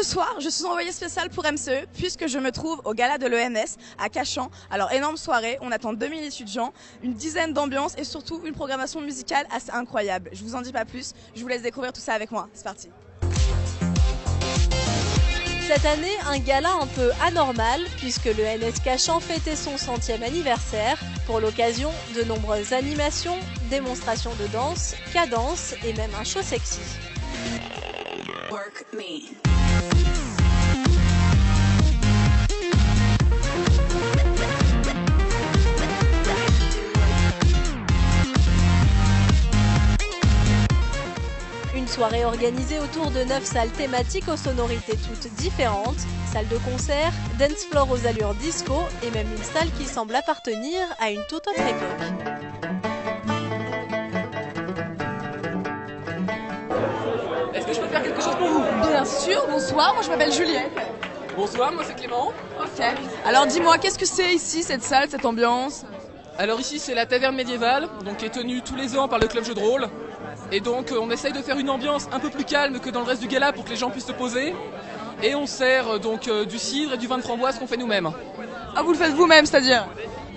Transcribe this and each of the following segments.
ce soir, je suis envoyée spéciale pour MCE puisque je me trouve au gala de l'ENS à Cachan. Alors énorme soirée, on attend 2000 étudiants, une dizaine d'ambiances et surtout une programmation musicale assez incroyable. Je vous en dis pas plus, je vous laisse découvrir tout ça avec moi. C'est parti. Cette année, un gala un peu anormal puisque l'ENS Cachan fêtait son 100e anniversaire. Pour l'occasion, de nombreuses animations, démonstrations de danse, cadences et même un show sexy. Work me. Une soirée organisée autour de 9 salles thématiques aux sonorités toutes différentes, salle de concert, dance floor aux allures disco et même une salle qui semble appartenir à une toute autre époque. Est-ce que je peux faire quelque chose pour vous? Bien sûr, bonsoir, moi je m'appelle Juliette. Bonsoir, moi c'est Clément. Ok. Alors dis-moi, qu'est-ce que c'est ici, cette salle, cette ambiance? Alors ici c'est la taverne médiévale, donc qui est tenue tous les ans par le club jeu de rôle. Et donc on essaye de faire une ambiance un peu plus calme que dans le reste du gala pour que les gens puissent se poser. Et on sert donc du cidre et du vin de framboise qu'on fait nous-mêmes. Ah, vous le faites vous-même, c'est-à-dire?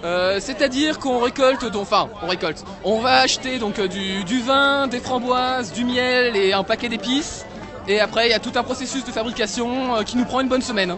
C'est-à-dire qu'on récolte, on va acheter donc du vin, des framboises, du miel et un paquet d'épices. Et après il y a tout un processus de fabrication qui nous prend une bonne semaine.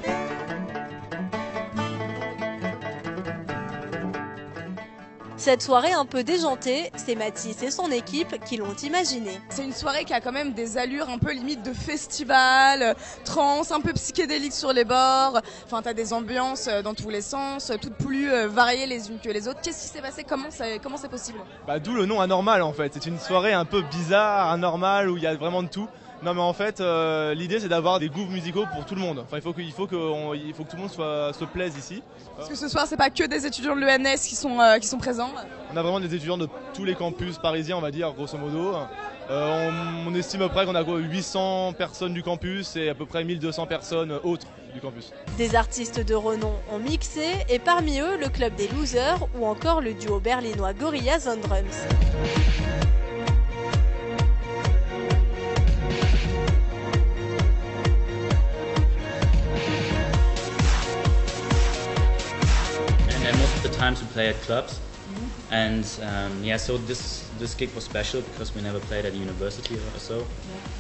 Cette soirée un peu déjantée, c'est Mathis et son équipe qui l'ont imaginée. C'est une soirée qui a quand même des allures un peu limite de festival, trance, un peu psychédélique sur les bords. Enfin, t'as des ambiances dans tous les sens, toutes plus variées les unes que les autres. Qu'est-ce qui s'est passé? Comment c'est possible? D'où le nom Anormal en fait. C'est une soirée un peu bizarre, anormale, où il y a vraiment de tout. Non mais en fait, l'idée c'est d'avoir des goûts musicaux pour tout le monde. Enfin, il faut que tout le monde se plaise ici. Parce que ce soir, c'est pas que des étudiants de l'ENS qui sont présents. On a vraiment des étudiants de tous les campus parisiens, on va dire, grosso modo. On estime à peu près qu'on a 800 personnes du campus et à peu près 1200 personnes autres du campus. Des artistes de renom ont mixé et parmi eux le club des Losers ou encore le duo berlinois Gorillaz on Drums. Most of the times we play at clubs, and so this gig was special because we never played at a university or so.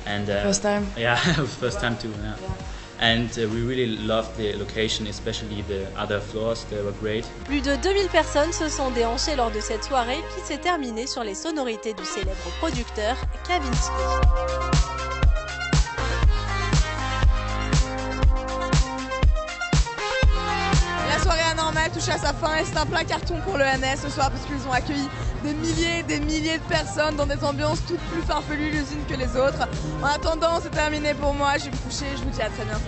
And First time. Yeah, first time too. Yeah. And we really loved the location, especially the other floors. They were great. Plus de 2000 personnes se sont déhanchées lors de cette soirée qui s'est terminée sur les sonorités du célèbre producteur Kavinsky. La soirée anormale touche à sa fin et c'est un plein carton pour l'ENS ce soir parce qu'ils ont accueilli des milliers de personnes dans des ambiances toutes plus farfelues les unes que les autres. En attendant, c'est terminé pour moi, je vais me coucher, je vous dis à très bientôt.